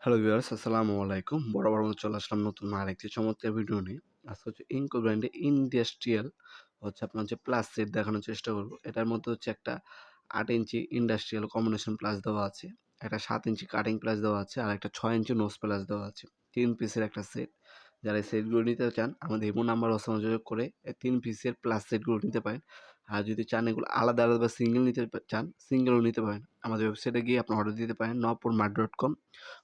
Hello viewers, আসসালামু আলাইকুম। বরাবর মতো চলে আসলাম নতুন আরেকটি চমৎকার ভিডিও নিয়ে। আজকে হচ্ছে ইনকো ব্র্যান্ডের ইন্ডাস্ট্রিয়াল প্লাস সেট দেখানোর চেষ্টা করব। এটার মধ্যে হচ্ছে একটা ৮ ইঞ্চি ইন্ডাস্ট্রিয়াল কম্বিনেশন প্লাস দেওয়া আছে, একটা ৭ ইঞ্চি কাটিং প্লাস দেওয়া আছে, আর একটা ৬ ইঞ্চি নোজ প্লাস দেওয়া আছে। ৩ পিসের একটা সেট। যারা এই সেটগুলো নিতে চান আমাদের ইমো নাম্বার যোগাযোগ করে এই ৩ পিসের প্লাস সেটগুলো নিতে পারেন। আর যদি চান এগুলো আলাদা, আলাদা সিঙ্গেল নিতে চান, সিঙ্গেলও নিতে পারেন। আমাদের ওয়েবসাইটে গিয়ে আপনি অর্ডার দিতে পারেন nopurmart.com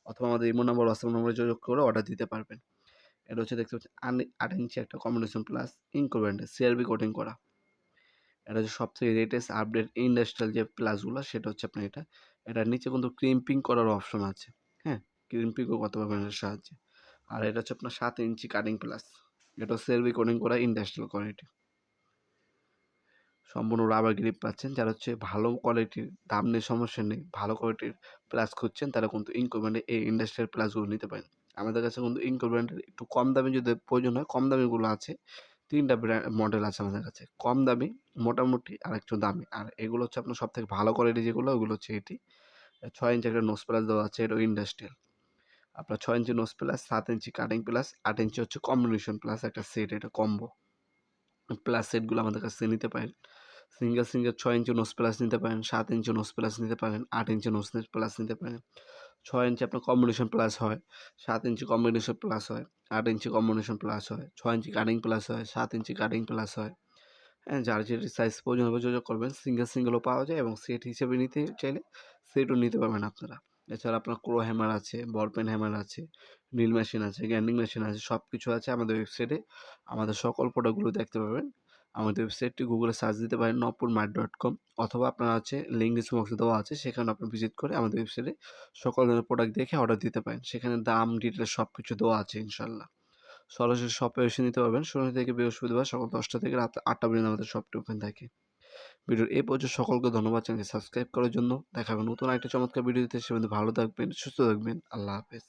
অথবা আমাদের ইমো নাম্বার, হোয়াটসঅ্যাপ নম্বরে যোগাযোগ করে অর্ডার দিতে পারবেন। এটা হচ্ছে দেখতে পাচ্ছেন ৮ ইঞ্চি একটা কম্বিনেশন প্লাস ইনকো ব্র্যান্ডের সিআরবি কোটিং করা। এটা হচ্ছে সবথেকে লেটেস্ট আপডেট ইন্ডাস্ট্রিয়াল যে প্লাসগুলো সেটা হচ্ছে আপনার এটা। এটার নিচে কিন্তু ক্রিম্পিং করার অপশন আছে। হ্যাঁ? ক্রিম্পিংও করতে পারবেন এটার সাহায্যে। আর এটা হচ্ছে আপনার ৭ ইঞ্চি কাটিং প্লাস। এটাও সিআরবি কোটিং করা ইন্ডাস্ট্রিয়াল কোয়ালিটি। সম্পূর্ণ রাবার গ্রিপ পাচ্ছেন। যারা হচ্ছে ভালো কোয়ালিটির, দাম নিয়ে সমস্যা নেই, ভালো কোয়ালিটির প্লাস খুঁজছেন তারা কিন্তু ইনকো ব্র্যান্ডের এই ইন্ডাস্ট্রিয়াল প্লাসগুলো নিতে পারেন। আমাদের কাছে কিন্তু ইনকো ব্র্যান্ডের একটু কম দামে যদি প্রয়োজন হয়, কম দামিগুলো আছে। ৩ টা মডেল আছে আমাদের কাছে। কম দামি, মোটামুটি আর একটু দামি। আর এগুলো হচ্ছে আপনার সবথেকে ভালো কোয়ালিটি যেগুলো ওগুলো হচ্ছে এটি। ৬ ইঞ্চি একটা নোজ প্লাস দেওয়া আছে, এটাও ইন্ডাস্ট্রিয়াল। আপনার ৬ ইঞ্চি নোজ প্লাস, ৭ ইঞ্চি কাটিং প্লাস, ৮ ইঞ্চি হচ্ছে কম্বিনেশন প্লাস একটা সেট, এটা কম্বো। প্লাস সেটগুলো আমাদের কাছ থেকে নিতে পারেন। সিঙ্গেল ৬ ইঞ্চি নোজ প্লাস নিতে পারেন, ৭ ইঞ্চি নোজ প্লাস নিতে পারেন, ৮ ইঞ্চি নোজ প্লাস নিতে পারেন। ৬ ইঞ্চি আপনার কম্বিনেশন প্লাস হয়, ৭ ইঞ্চি কম্বিনেশন প্লাস হয়, ৮ ইঞ্চি কম্বিনেশন প্লাস হয়, ৬ ইঞ্চি কাটিং প্লাস হয়, ৭ ইঞ্চি কাটিং প্লাস হয়। হ্যাঁ? যার যেটি সাইজ প্রয়োজন হবে যোগাযোগ করবেন। সিঙ্গেলও পাওয়া যায় এবং সেট হিসেবে নিতে চাইলে সেটও নিতে পারবেন আপনারা। এছাড়া আপনার ক্রো হ্যামার আছে, বল পেন হ্যামার আছে, ড্রিল মেশিন আছে, গ্রাইন্ডিং মেশিন আছে, সবকিছু আছে আমাদের ওয়েবসাইটে। আমাদের সকল প্রোডাক্টগুলো দেখতে পাবেন। আমাদের ওয়েবসাইটটি গুগলে সার্চ দিতে পারেন nopurmart.com অথবা আপনার হচ্ছে লিঙ্ক ডিসক্রিপশন বক্সে দেওয়া আছে, সেখানে আপনি ভিজিট করে আমাদের ওয়েবসাইটে সকল ধরনের প্রোডাক্ট দেখে অর্ডার দিতে পারেন। সেখানে দাম, ডিটেইলস সবকিছু দেওয়া আছে ইনশাআল্লাহ। সরাসরি শপে এসে নিতে পারবেন। শনি থেকে বৃহস্পতিবার সকাল ১০টা থেকে রাত ৮টা পর্যন্ত আমাদের শপটি ওপেন থাকে। ভিডিওর এই পর্যন্ত সকলকে ধন্যবাদ, চ্যানেলকে সাবস্ক্রাইব করার জন্য। দেখা হবে নতুন আরেকটা চমৎকার ভিডিওতে। সে পর্যন্ত ভালো থাকবেন, সুস্থ থাকবেন। আল্লাহ হাফেজ।